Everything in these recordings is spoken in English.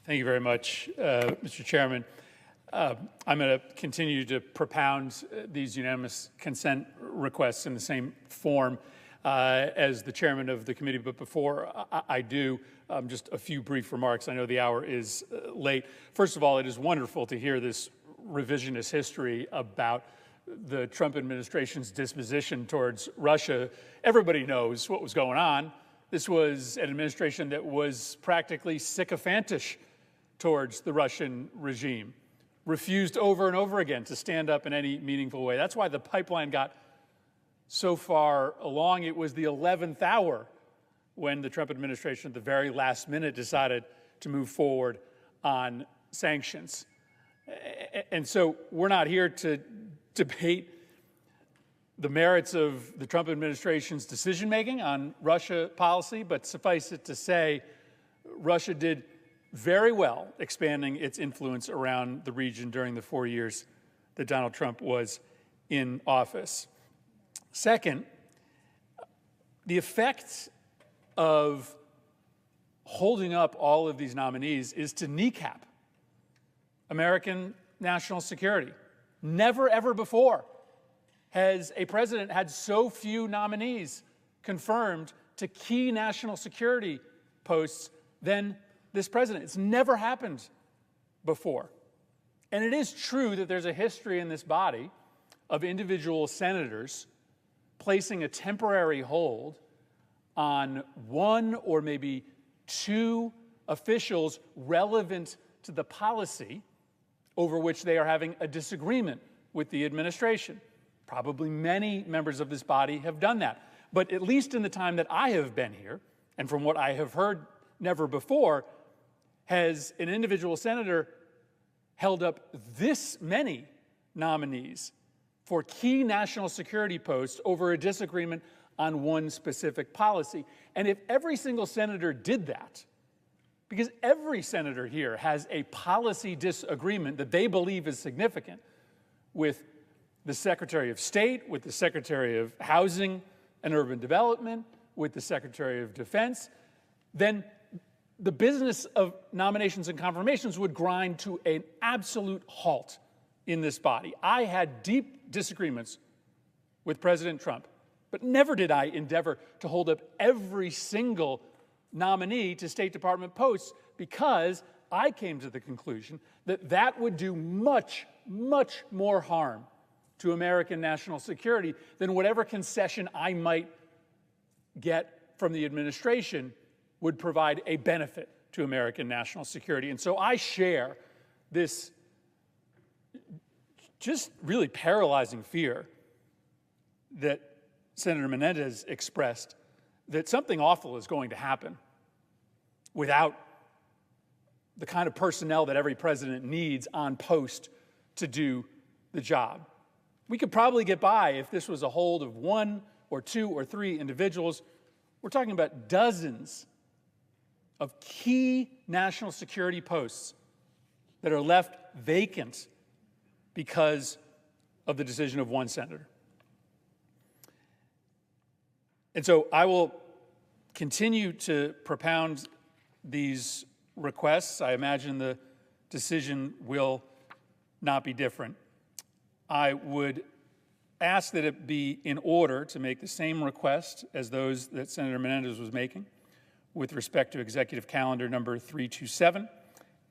Thank you very much, Mr. Chairman. I'm going to continue to propound these unanimous consent requests in the same form as the chairman of the committee. But before I do, just a few brief remarks. I know the hour is late. First of all, it is wonderful to hear this revisionist history about the Trump administration's disposition towards Russia. Everybody knows what was going on. This was an administration that was practically sycophantish towards the Russian regime, refused over and over again to stand up in any meaningful way. That's why the pipeline got so far along. It was the 11th hour when the Trump administration at the very last minute decided to move forward on sanctions. And so we're not here to debate the merits of the Trump administration's decision-making on Russia policy, but suffice it to say, Russia did very well expanding its influence around the region during the 4 years that Donald Trump was in office. Second, the effect of holding up all of these nominees is to kneecap American national security. Never, ever before has a president had so few nominees confirmed to key national security posts than this president. It's never happened before. And it is true that there's a history in this body of individual senators placing a temporary hold on one or maybe two officials relevant to the policy over which they are having a disagreement with the administration. Probably many members of this body have done that. But at least in the time that I have been here, and from what I have heard, never before has an individual senator held up this many nominees for key national security posts over a disagreement on one specific policy. And if every single senator did that, because every senator here has a policy disagreement that they believe is significant with the Secretary of State, with the Secretary of Housing and Urban Development, with the Secretary of Defense, then the business of nominations and confirmations would grind to an absolute halt in this body. I had deep disagreements with President Trump, but never did I endeavor to hold up every single nominee to State Department posts, because I came to the conclusion that that would do much, much more harm to American national security than whatever concession I might get from the administration would provide a benefit to American national security. And so I share this just really paralyzing fear that Senator Menendez expressed, that something awful is going to happen without the kind of personnel that every president needs on post to do the job. We could probably get by if this was a hold of one or two or three individuals. We're talking about dozens of key national security posts that are left vacant because of the decision of one senator. And so I will continue to propound these requests. I imagine the decision will not be different. I would ask that it be in order to make the same request as those that Senator Menendez was making with respect to Executive Calendar number 327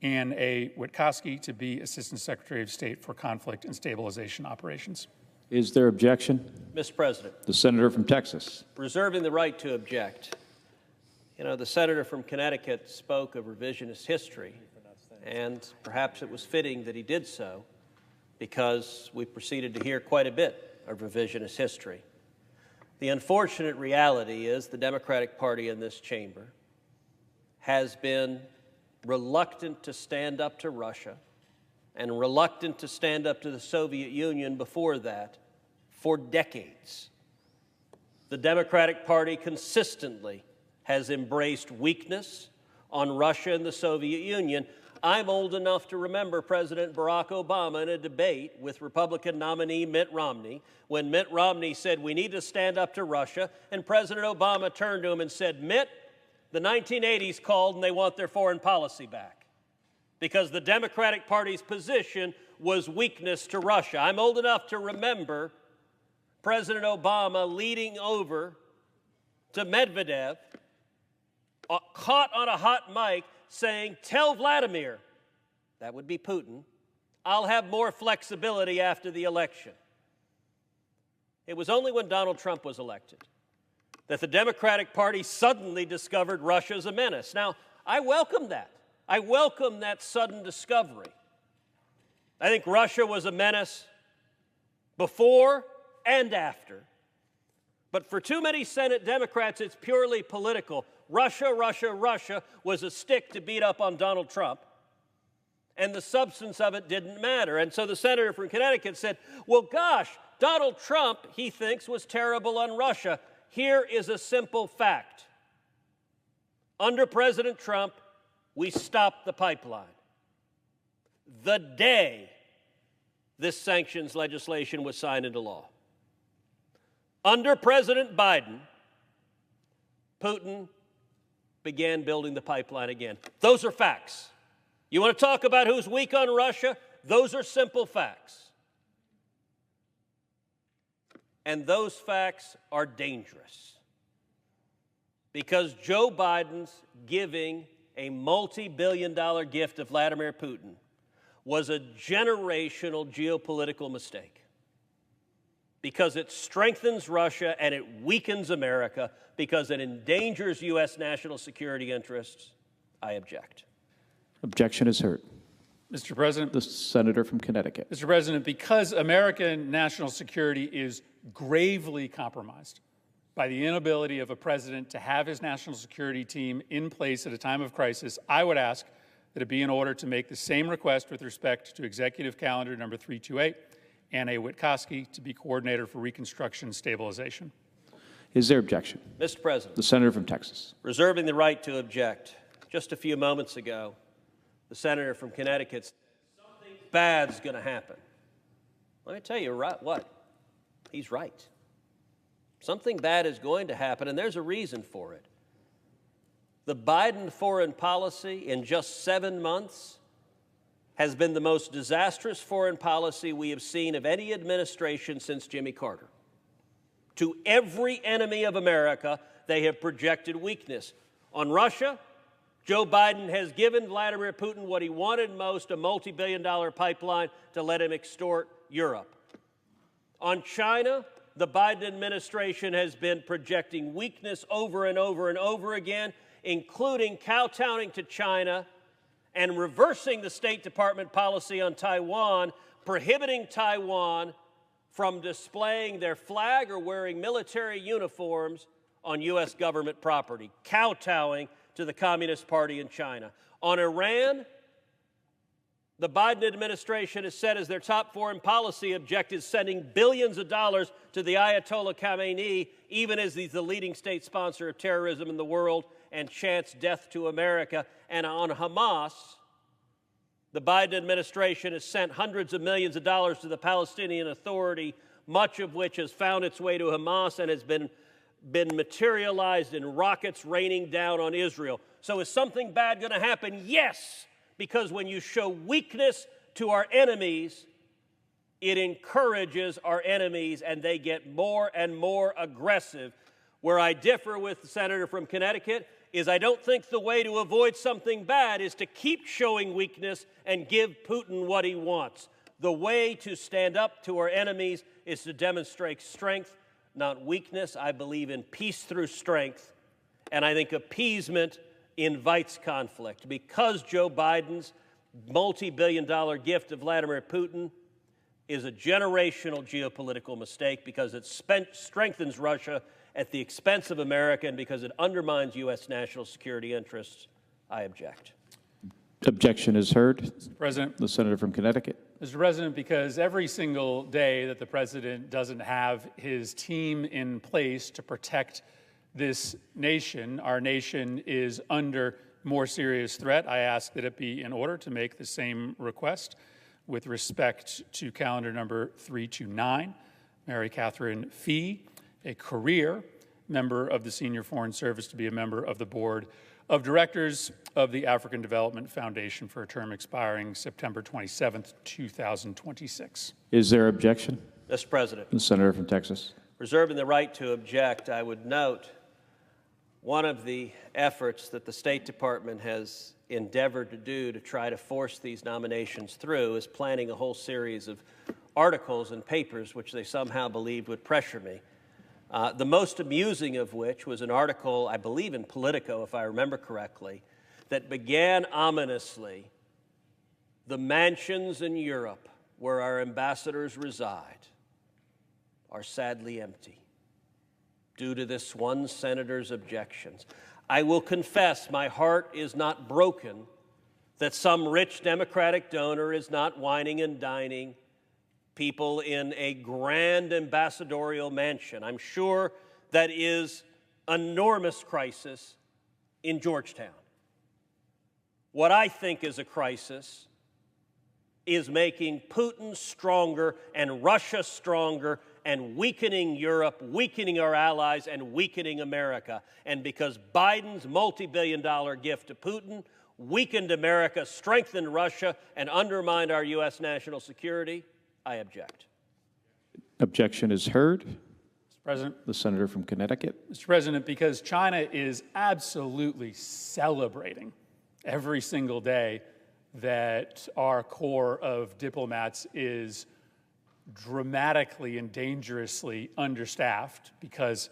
and A. Witkowski to be Assistant Secretary of State for Conflict and Stabilization Operations. Is there objection? Mr. President. The senator from Texas. Reserving the right to object. You know, the senator from Connecticut spoke of revisionist history, and perhaps it was fitting that he did so because we proceeded to hear quite a bit of revisionist history. The unfortunate reality is the Democratic Party in this chamber has been reluctant to stand up to Russia and reluctant to stand up to the Soviet Union before that for decades. The Democratic Party consistently has embraced weakness on Russia and the Soviet Union. I'm old enough to remember President Barack Obama in a debate with Republican nominee Mitt Romney when Mitt Romney said we need to stand up to Russia, and President Obama turned to him and said, "Mitt, the 1980s called and they want their foreign policy back." because the Democratic Party's position was weakness to Russia. I'm old enough to remember President Obama leading over to Medvedev, caught on a hot mic, saying, "Tell Vladimir," that would be Putin, "I'll have more flexibility after the election." It was only when Donald Trump was elected that the Democratic Party suddenly discovered Russia's a menace. Now, I welcome that. I welcome that sudden discovery. I think Russia was a menace before and after. But for too many Senate Democrats, it's purely political. Russia, Russia, Russia was a stick to beat up on Donald Trump, and the substance of it didn't matter. And so the senator from Connecticut said, well, gosh, Donald Trump, he thinks, was terrible on Russia. Here is a simple fact. Under President Trump, we stopped the pipeline. The day this sanctions legislation was signed into law. Under President Biden, Putin began building the pipeline again. Those are facts. You want to talk about who's weak on Russia? Those are simple facts. And those facts are dangerous because Joe Biden's giving a multi-billion-dollar gift to Vladimir Putin was a generational geopolitical mistake because it strengthens Russia and it weakens America because it endangers U.S. national security interests. I object. Objection is heard. Mr. President. The senator from Connecticut. Mr. President, because American national security is gravely compromised by the inability of a president to have his national security team in place at a time of crisis, I would ask that it be in order to make the same request with respect to Executive Calendar number 328, Anna Witkowski to be Coordinator for Reconstruction Stabilization. Is there objection? Mr. President. The senator from Texas. Reserving the right to object. Just a few moments ago, the senator from Connecticut said something bad's going to happen. Let me tell you what. He's right. Something bad is going to happen, and there's a reason for it. The Biden foreign policy in just 7 months has been the most disastrous foreign policy we have seen of any administration since Jimmy Carter. To every enemy of America, they have projected weakness. On Russia, Joe Biden has given Vladimir Putin what he wanted most, a multi-billion-dollar pipeline to let him extort Europe. On China, the Biden administration has been projecting weakness over and over and over again, including kowtowing to China and reversing the State Department policy on Taiwan, prohibiting Taiwan from displaying their flag or wearing military uniforms on U.S. government property, kowtowing to the Communist Party in China. On Iran, the Biden administration has set as their top foreign policy objective sending billions of dollars to the Ayatollah Khamenei, even as he's the leading state sponsor of terrorism in the world and chants death to America. And on Hamas, the Biden administration has sent hundreds of millions of dollars to the Palestinian Authority, much of which has found its way to Hamas and has been materialized in rockets raining down on Israel. So is something bad going to happen? Yes, because when you show weakness to our enemies, it encourages our enemies and they get more and more aggressive. Where I differ with the senator from Connecticut is I don't think the way to avoid something bad is to keep showing weakness and give Putin what he wants. The way to stand up to our enemies is to demonstrate strength, not weakness. I believe in peace through strength, and I think appeasement invites conflict. Because Joe Biden's multi-billion-dollar gift to Vladimir Putin is a generational geopolitical mistake, because it strengthens Russia at the expense of America, and because it undermines U.S. national security interests, I object. Objection is heard. Mr. President. The senator from Connecticut. Mr. President, because every single day that the president doesn't have his team in place to protect this nation, our nation is under more serious threat. I ask that it be in order to make the same request with respect to calendar number 329, Mary Catherine Fee, a career member of the Senior Foreign Service, to be a member of the board of directors of the African Development Foundation for a term expiring September 27th, 2026. Is there objection? Mr. President, The senator from Texas. reserving the right to object, I would note one of the efforts that the State Department has endeavored to do to try to force these nominations through is planning a whole series of articles and papers which they somehow believed would pressure me. The most amusing of which was an article, I believe in Politico, if I remember correctly, that began ominously, "The mansions in Europe where our ambassadors reside are sadly empty due to this one senator's objections." I will confess my heart is not broken that some rich Democratic donor is not wining and dining people in a grand ambassadorial mansion. I'm sure that is an enormous crisis in Georgetown. What I think is a crisis is making Putin stronger and Russia stronger and weakening Europe, weakening our allies, and weakening America. And because Biden's multi-billion-dollar gift to Putin weakened America, strengthened Russia, and undermined our U.S. national security, I object. Objection is heard. Mr. President. The senator from Connecticut. Mr. President, because China is absolutely celebrating every single day that our corps of diplomats is dramatically and dangerously understaffed because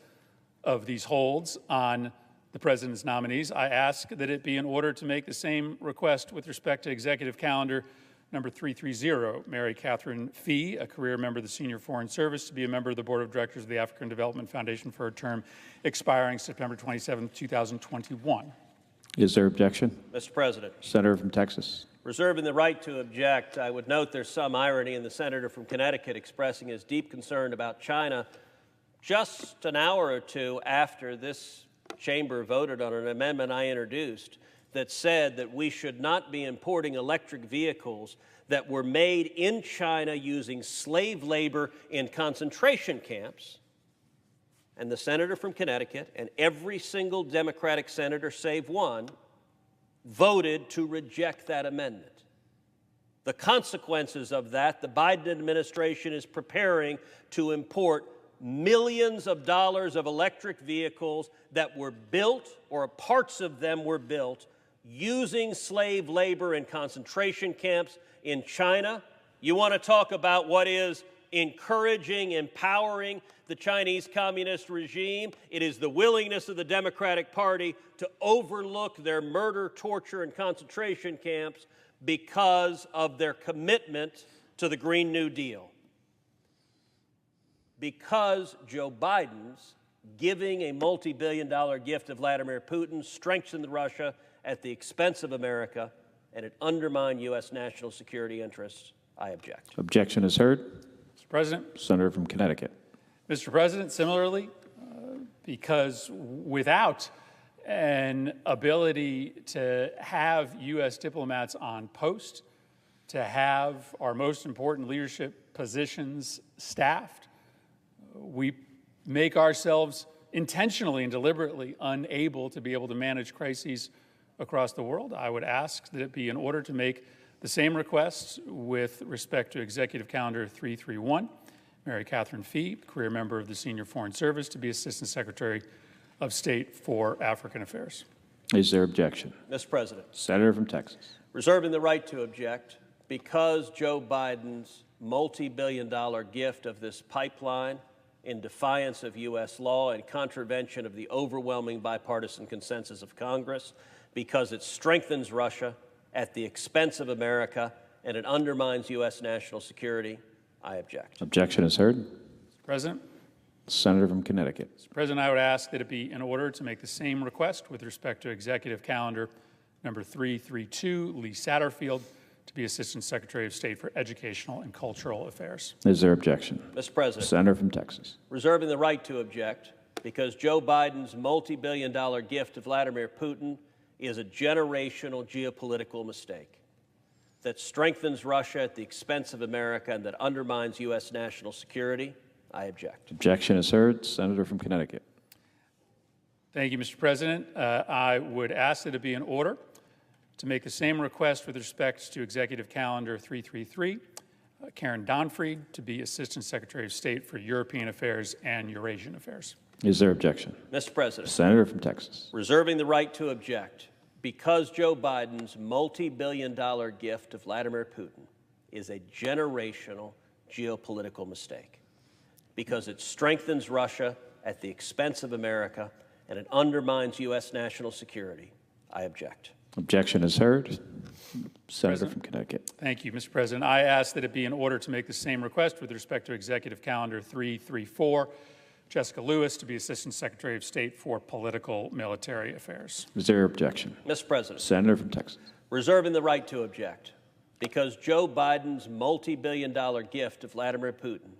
of these holds on the president's nominees, I ask that it be in order to make the same request with respect to executive calendar number 330, Mary Catherine Fee, a career member of the Senior Foreign Service, to be a member of the Board of Directors of the African Development Foundation for a term expiring September 27, 2021. Is there objection? Mr. President, Senator from Texas. reserving the right to object, I would note there's some irony in the senator from Connecticut expressing his deep concern about China just an hour or two after this chamber voted on an amendment I introduced that said that we should not be importing electric vehicles that were made in China using slave labor in concentration camps. And the senator from Connecticut and every single Democratic senator, save one, voted to reject that amendment. The consequences of that, the Biden administration is preparing to import millions of dollars of electric vehicles that were built, or parts of them were built, using slave labor in concentration camps in China. You want to talk about what is encouraging, empowering the Chinese Communist regime? It is the willingness of the Democratic Party to overlook their murder, torture, and concentration camps because of their commitment to the Green New Deal. Because Joe Biden's giving a multi-billion-dollar gift to Vladimir Putin strengthened Russia at the expense of America, and it undermined U.S. national security interests, I object. Objection is heard. Mr. President. Senator from Connecticut. Mr. President, similarly, because without an ability to have U.S. diplomats on post, to have our most important leadership positions staffed, we make ourselves intentionally and deliberately unable to be able to manage crises across the world. I would ask that it be in order to make the same requests with respect to Executive Calendar 331, Mary Catherine Fee, career member of the Senior Foreign Service, to be Assistant Secretary of State for African Affairs. Is there objection? Mr. President, Senator from Texas. reserving the right to object because Joe Biden's multi-billion-dollar gift of this pipeline in defiance of U.S. law and contravention of the overwhelming bipartisan consensus of Congress, because it strengthens Russia at the expense of America and it undermines U.S. national security, I object. Objection is heard. Mr. President. Senator from Connecticut. Mr. President, I would ask that it be in order to make the same request with respect to Executive Calendar number 332, Lee Satterfield, to be Assistant Secretary of State for Educational and Cultural Affairs. Is there objection? Mr. President, Senator from Texas. reserving the right to object because Joe Biden's multi-billion-dollar gift to Vladimir Putin is a generational geopolitical mistake that strengthens Russia at the expense of America and that undermines U.S. national security, I object. Objection is heard. Senator from Connecticut. Thank you, Mr. President. I would ask that it be in order to make the same request with respect to Executive Calendar 333, Karen Donfried to be Assistant Secretary of State for European Affairs and Eurasian Affairs. Is there objection? Mr. President, Senator from Texas. reserving the right to object because Joe Biden's multi-billion-dollar gift to Vladimir Putin is a generational geopolitical mistake, because it strengthens Russia at the expense of America and it undermines U.S. national security, I object. Objection is heard. Senator from Connecticut. Thank you, Mr. President. I ask that it be in order to make the same request with respect to Executive Calendar 334, Jessica Lewis to be Assistant Secretary of State for Political Military Affairs. Is there objection? Mr. President, Senator from Texas. reserving the right to object because Joe Biden's multi-billion-dollar gift to Vladimir Putin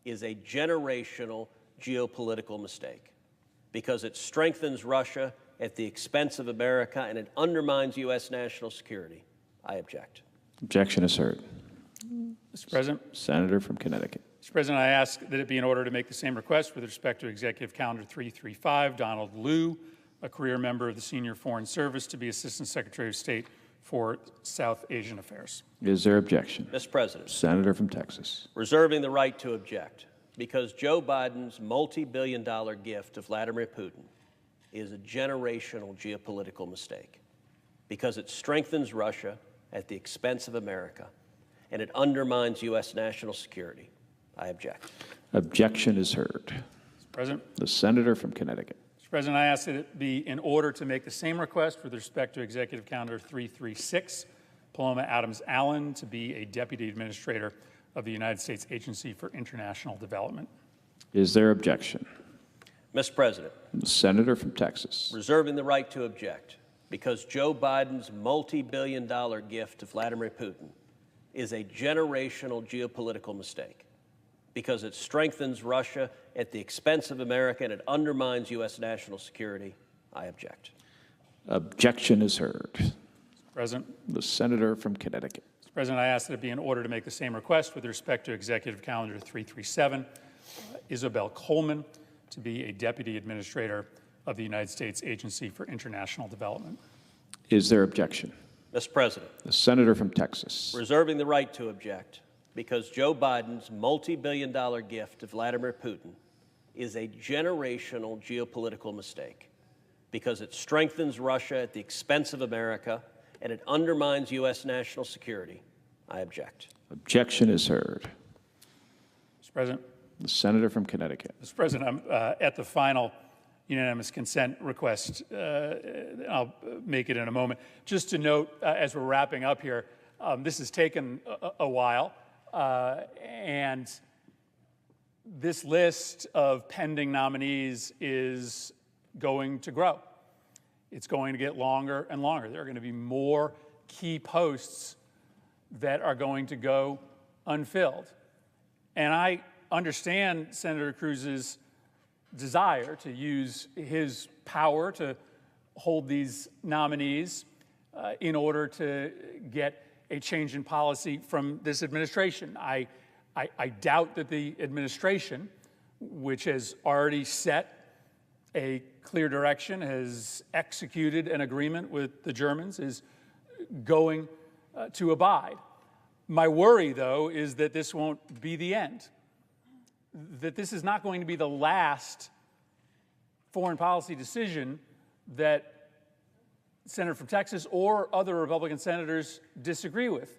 is a generational geopolitical mistake, because it strengthens Russia at the expense of America and it undermines U.S. national security, I object. Objection is heard. Mr. President. Senator from Connecticut. Mr. President, I ask that it be in order to make the same request with respect to Executive Calendar 335, Donald Liu, a career member of the Senior Foreign Service, to be Assistant Secretary of State for South Asian Affairs. Is there objection? Mr. President, Senator from Texas. reserving the right to object because Joe Biden's multi-billion-dollar gift to Vladimir Putin is a generational geopolitical mistake, because it strengthens Russia at the expense of America and it undermines U.S. national security, I object. Objection is heard. Mr. President. The senator from Connecticut. Mr. President, I ask that it be in order to make the same request with respect to Executive Calendar 336, Paloma Adams Allen to be a Deputy Administrator of the United States Agency for International Development. Is there objection? Mr. President, The senator from Texas. reserving the right to object because Joe Biden's multi-billion-dollar gift to Vladimir Putin is a generational geopolitical mistake, because it strengthens Russia at the expense of America and it undermines U.S. national security, I object. Objection is heard. Mr. President. The senator from Connecticut. Mr. President, I ask that it be in order to make the same request with respect to Executive Calendar 337, Isabel Coleman to be a Deputy Administrator of the United States Agency for International Development. Is there objection? Mr. President, The senator from Texas. reserving the right to object because Joe Biden's multi-billion-dollar gift to Vladimir Putin is a generational geopolitical mistake, because it strengthens Russia at the expense of America and it undermines U.S. national security, I object. Objection is heard. Mr. President. The senator from Connecticut. Mr. President, I'm at the final unanimous consent request. I'll make it in a moment. Just to note, as we're wrapping up here, this has taken a while, and this list of pending nominees is going to grow. It's going to get longer and longer. There are going to be more key posts that are going to go unfilled. And I understand Senator Cruz's desire to use his power to hold these nominees in order to get a change in policy from this administration. I doubt that the administration, which has already set a clear direction, has executed an agreement with the Germans, is going to abide. My worry, though, is that this won't be the end, that this is not going to be the last foreign policy decision that Senator from Texas or other Republican senators disagree with,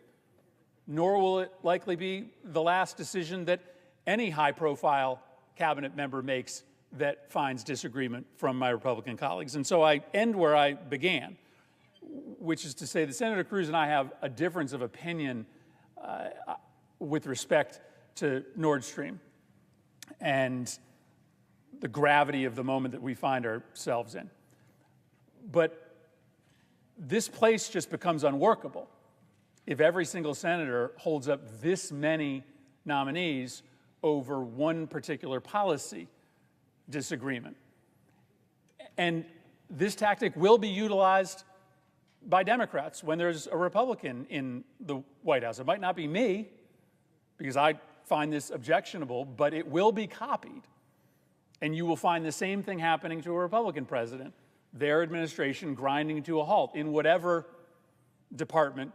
nor will it likely be the last decision that any high-profile cabinet member makes that finds disagreement from my Republican colleagues. And so I end where I began, which is to say that Senator Cruz and I have a difference of opinion with respect to Nord Stream and the gravity of the moment that we find ourselves in. But this place just becomes unworkable if every single senator holds up this many nominees over one particular policy disagreement. And this tactic will be utilized by Democrats when there's a Republican in the White House. It might not be me, because I find this objectionable, but it will be copied. And you will find the same thing happening to a Republican president, their administration grinding to a halt in whatever department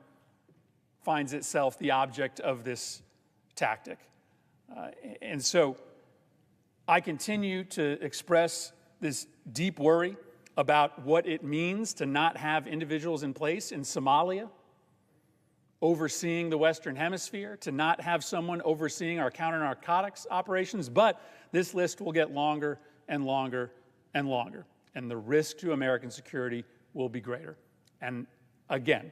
finds itself the object of this tactic. And so I continue to express this deep worry about what it means to not have individuals in place in Somalia overseeing the Western Hemisphere, to not have someone overseeing our counter-narcotics operations, but this list will get longer and longer and longer, and the risk to American security will be greater. And again,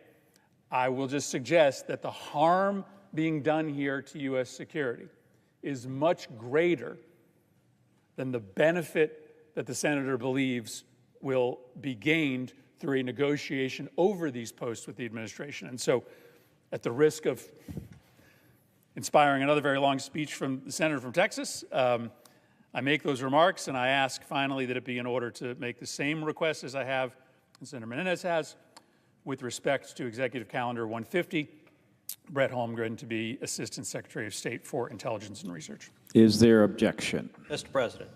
I will just suggest that the harm being done here to U.S. security is much greater than the benefit that the senator believes will be gained through a negotiation over these posts with the administration. And so, at the risk of inspiring another very long speech from the senator from Texas, I make those remarks, and I ask finally that it be in order to make the same request as I have and Senator Menendez has with respect to Executive Calendar 150, Brett Holmgren to be Assistant Secretary of State for Intelligence and Research. Is there objection? Mr. President.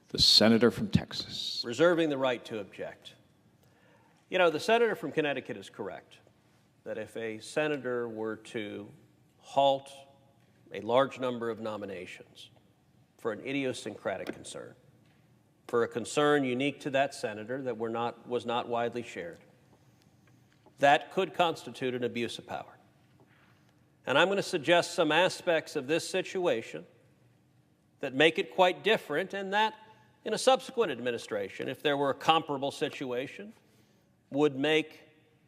The senator from Texas. Reserving the right to object. You know, the senator from Connecticut is correct that if a senator were to halt a large number of nominations for an idiosyncratic concern, for a concern unique to that senator that was not widely shared, that could constitute an abuse of power. And I'm going to suggest some aspects of this situation that make it quite different, and that in a subsequent administration, if there were a comparable situation, would make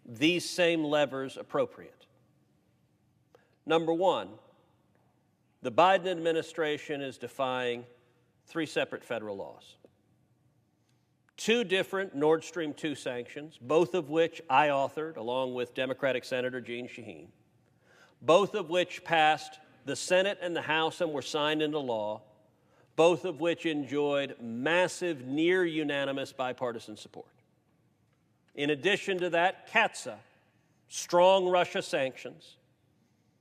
these same levers appropriate. Number one, the Biden administration is defying 3 separate federal laws. 2 different Nord Stream 2 sanctions, both of which I authored along with Democratic Senator Jeanne Shaheen, both of which passed the Senate and the House and were signed into law, both of which enjoyed massive, near-unanimous bipartisan support. In addition to that, CAATSA, strong Russia sanctions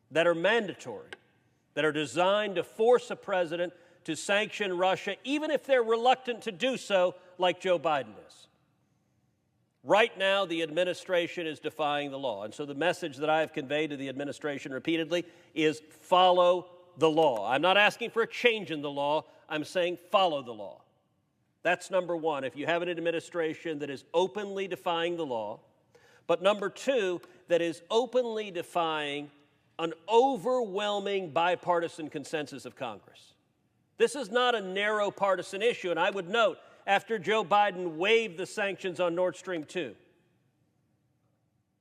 that are mandatory, that are designed to force a president to sanction Russia, even if they're reluctant to do so, like Joe Biden is. Right now, the administration is defying the law. And so the message that I have conveyed to the administration repeatedly is follow the law. I'm not asking for a change in the law. I'm saying follow the law. That's number one, if you have an administration that is openly defying the law. But number two, that is openly defying an overwhelming bipartisan consensus of Congress. This is not a narrow partisan issue, and I would note, after Joe Biden waived the sanctions on Nord Stream 2,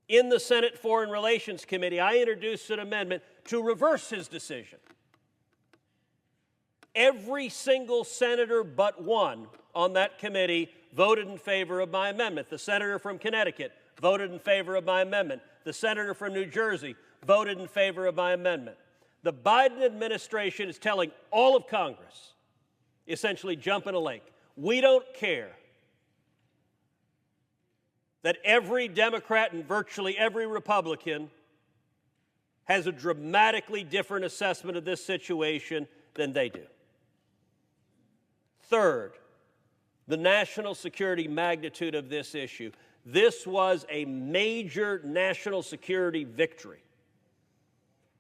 in the Senate Foreign Relations Committee, I introduced an amendment to reverse his decision. Every single senator but one on that committee voted in favor of my amendment. The senator from Connecticut voted in favor of my amendment. The senator from New Jersey voted in favor of my amendment. The Biden administration is telling all of Congress, essentially jump in a lake. We don't care that every Democrat and virtually every Republican has a dramatically different assessment of this situation than they do. Third, the national security magnitude of this issue. This was a major national security victory.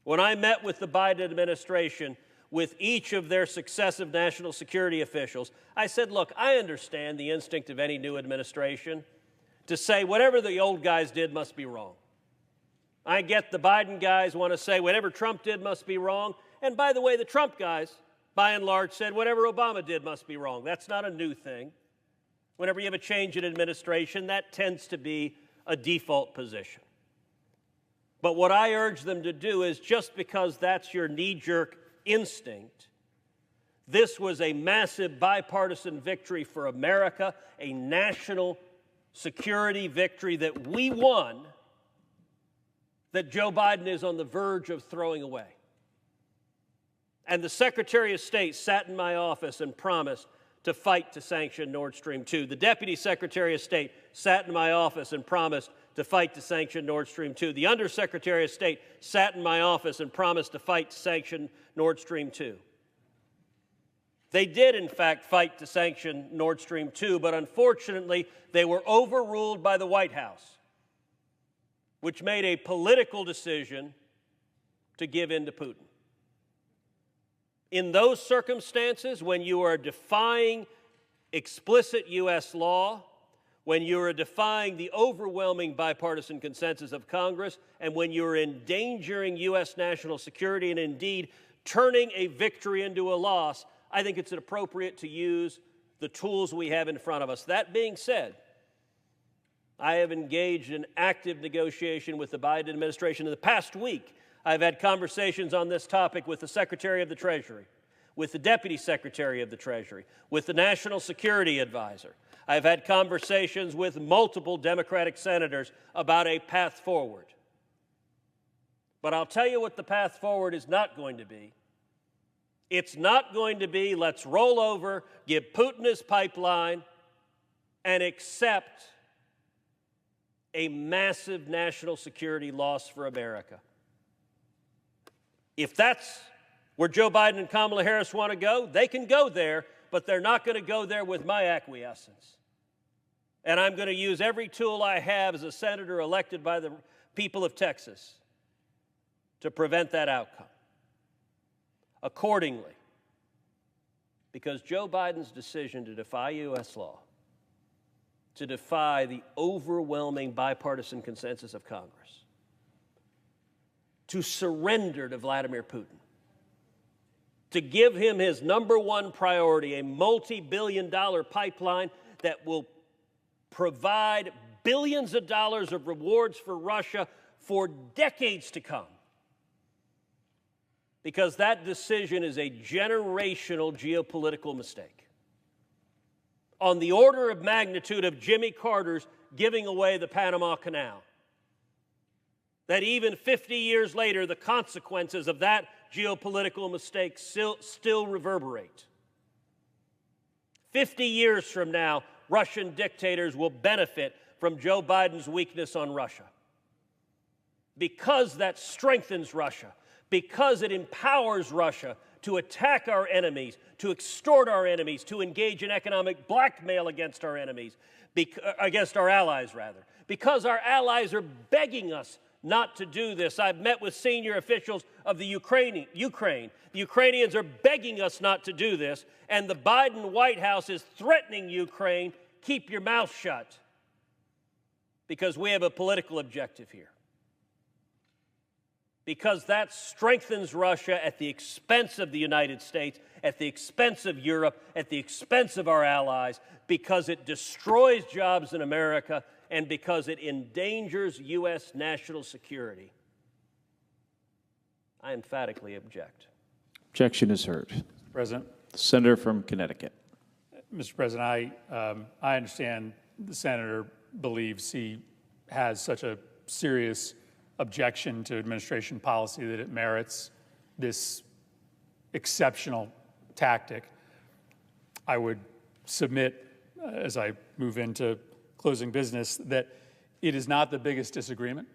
When I met with the Biden administration, with each of their successive national security officials, I said, look, I understand the instinct of any new administration to say whatever the old guys did must be wrong. I get the Biden guys want to say whatever Trump did must be wrong. And by the way, the Trump guys, by and large, said whatever Obama did must be wrong. That's not a new thing. Whenever you have a change in administration, that tends to be a default position. But what I urge them to do is, just because that's your knee-jerk instinct, this was a massive bipartisan victory for America, a national security victory that we won, that Joe Biden is on the verge of throwing away. And the Secretary of State sat in my office and promised to fight to sanction Nord Stream 2. The Deputy Secretary of State sat in my office and promised to fight to sanction Nord Stream 2. The Undersecretary of State sat in my office and promised to fight to sanction Nord Stream 2. They did, in fact, fight to sanction Nord Stream 2, but unfortunately, they were overruled by the White House, which made a political decision to give in to Putin. In those circumstances, when you are defying explicit U.S. law, when you are defying the overwhelming bipartisan consensus of Congress, and when you're endangering U.S. national security and indeed turning a victory into a loss, I think it's appropriate to use the tools we have in front of us. That being said, I have engaged in active negotiation with the Biden administration. In the past week, I've had conversations on this topic with the Secretary of the Treasury, with the Deputy Secretary of the Treasury, with the National Security Advisor. I've had conversations with multiple Democratic senators about a path forward. But I'll tell you what the path forward is not going to be. It's not going to be, let's roll over, give Putin his pipeline, and accept a massive national security loss for America. If that's where Joe Biden and Kamala Harris want to go, they can go there, but they're not going to go there with my acquiescence. And I'm going to use every tool I have as a senator elected by the people of Texas to prevent that outcome. Accordingly, because Joe Biden's decision to defy U.S. law, to defy the overwhelming bipartisan consensus of Congress, to surrender to Vladimir Putin, to give him his number one priority, a multi-billion-dollar pipeline that will provide billions of dollars of rewards for Russia for decades to come. Because that decision is a generational geopolitical mistake, on the order of magnitude of Jimmy Carter's giving away the Panama Canal. That even 50 years later, the consequences of that geopolitical mistake still reverberate. 50 years from now, Russian dictators will benefit from Joe Biden's weakness on Russia. Because that strengthens Russia, because it empowers Russia to attack our enemies, to extort our enemies, to engage in economic blackmail against our enemies, against our allies, rather. Because our allies are begging us not to do this. I've met with senior officials of the Ukraine. The Ukrainians are begging us not to do this, and the Biden White House is threatening Ukraine, keep your mouth shut, because we have a political objective here. Because that strengthens Russia at the expense of the United States, at the expense of Europe, at the expense of our allies, because it destroys jobs in America, and because it endangers U.S. national security. I emphatically object. Objection is heard. President. The senator from Connecticut. Mr. President, I understand the senator believes he has such a serious objection to administration policy that it merits this exceptional tactic. I would submit, as I move into closing business, that it is not the biggest disagreement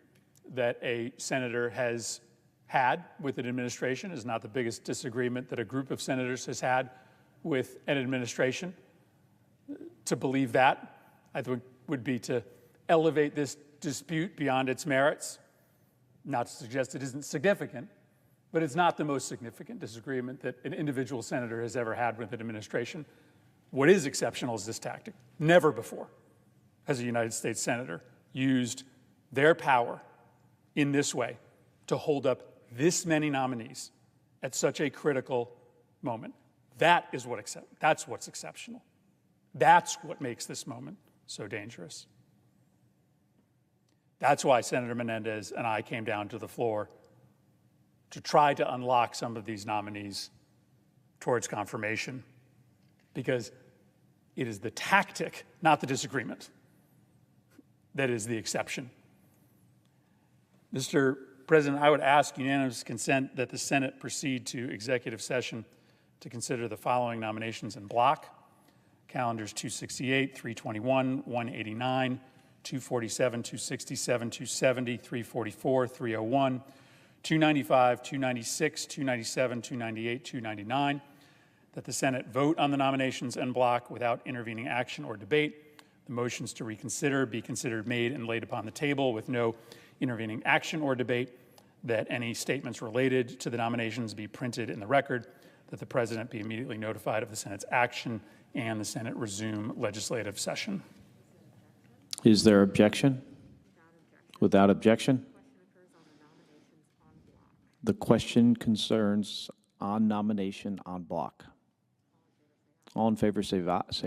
that a senator has had with an administration. It is not the biggest disagreement that a group of senators has had with an administration. To believe that, I think, would be to elevate this dispute beyond its merits. Not to suggest it isn't significant, but it's not the most significant disagreement that an individual senator has ever had with an administration. What is exceptional is this tactic. Never before has a United States senator used their power in this way to hold up this many nominees at such a critical moment. That's what's exceptional. That's what makes this moment so dangerous. That's why Senator Menendez and I came down to the floor to try to unlock some of these nominees towards confirmation, because it is the tactic, not the disagreement, that is the exception. Mr. President, I would ask unanimous consent that the Senate proceed to executive session to consider the following nominations in block: calendars 268, 321, 189, 247, 267, 270, 344, 301, 295, 296, 297, 298, 299. that the Senate vote on the nominations en bloc without intervening action or debate. The motions to reconsider be considered made and laid upon the table with no intervening action or debate. That any statements related to the nominations be printed in the record. That the President be immediately notified of the Senate's action and the Senate resume legislative session. Is there objection? Without objection? The question concerns on nomination en bloc. All in favor say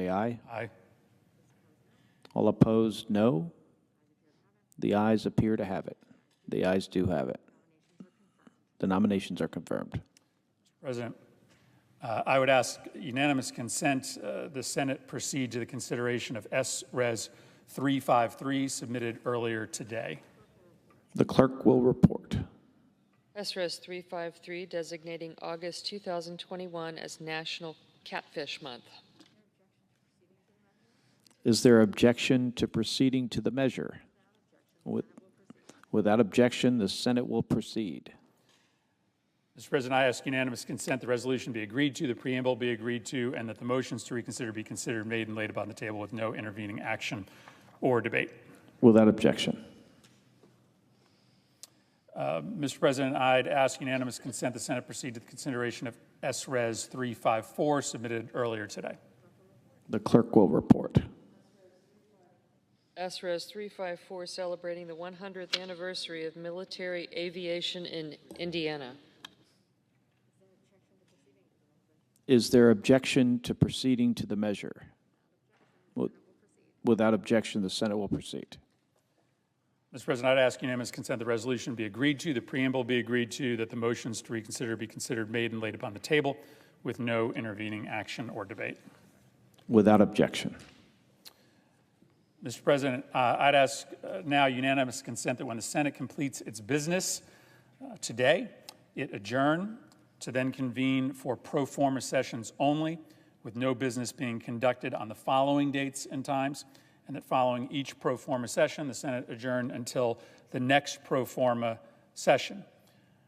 aye. Aye. All opposed, no. The ayes appear to have it. The ayes do have it. The nominations are confirmed. President, I would ask unanimous consent the Senate proceed to the consideration of S-Res 353 submitted earlier today. The clerk will report. S-Res 353 designating August 2021 as National Catfish Month. Is there objection to proceeding to the measure? Without objection, the Senate will proceed. Mr. President, I ask unanimous consent the resolution be agreed to, the preamble be agreed to, and that the motions to reconsider be considered made and laid upon the table with no intervening action or debate. Without objection. Mr. President, I'd ask unanimous consent the Senate proceed to the consideration of S-Res 354 submitted earlier today. The clerk will report. S-Res 354 celebrating the 100th anniversary of military aviation in Indiana. Is there objection to proceeding to the measure? Without objection, the Senate will proceed. Mr. President, I'd ask unanimous consent the resolution be agreed to, the preamble be agreed to, that the motions to reconsider be considered made and laid upon the table with no intervening action or debate. Without objection. Mr. President, I'd ask now unanimous consent that when the Senate completes its business today, it adjourn to then convene for pro forma sessions only, with no business being conducted on the following dates and times, and that following each pro forma session, the Senate adjourn until the next pro forma session,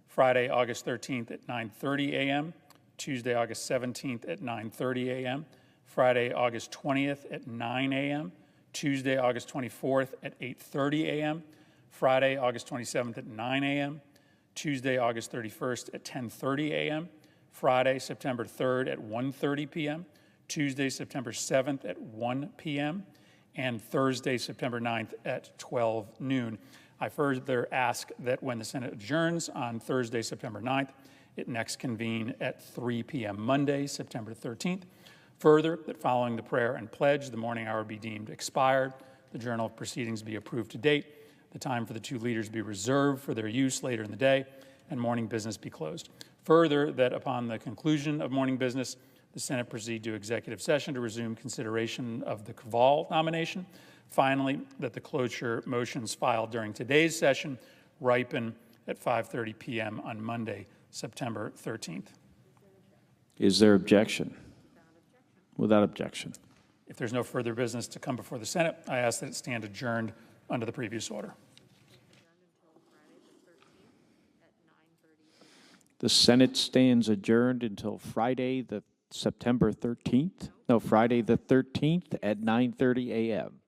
Friday, August 13th at 9:30 a.m., Tuesday, August 17th at 9:30 a.m., Friday, August 20th at 9 a.m., Tuesday, August 24th at 8:30 a.m., Friday, August 27th at 9 a.m., Tuesday, August 31st at 10:30 a.m., Friday, September 3rd at 1:30 p.m., Tuesday, September 7th at 1 p.m., and Thursday, September 9th at 12 noon. I further ask that when the Senate adjourns on Thursday, September 9th, it next convene at 3 p.m. Monday, September 13th. Further, that following the prayer and pledge, the morning hour be deemed expired, the journal of proceedings be approved to date, the time for the two leaders be reserved for their use later in the day, and morning business be closed. Further, that upon the conclusion of morning business, the Senate proceed to executive session to resume consideration of the Cavall nomination. Finally, that the cloture motions filed during today's session ripen at 5:30 p.m. on Monday, September 13th. Is there objection? Without objection. If there's no further business to come before the Senate, I ask that it stand adjourned under the previous order. The Senate stands adjourned until Friday, the September 13th. No, Friday the 13th at 9:30 a.m.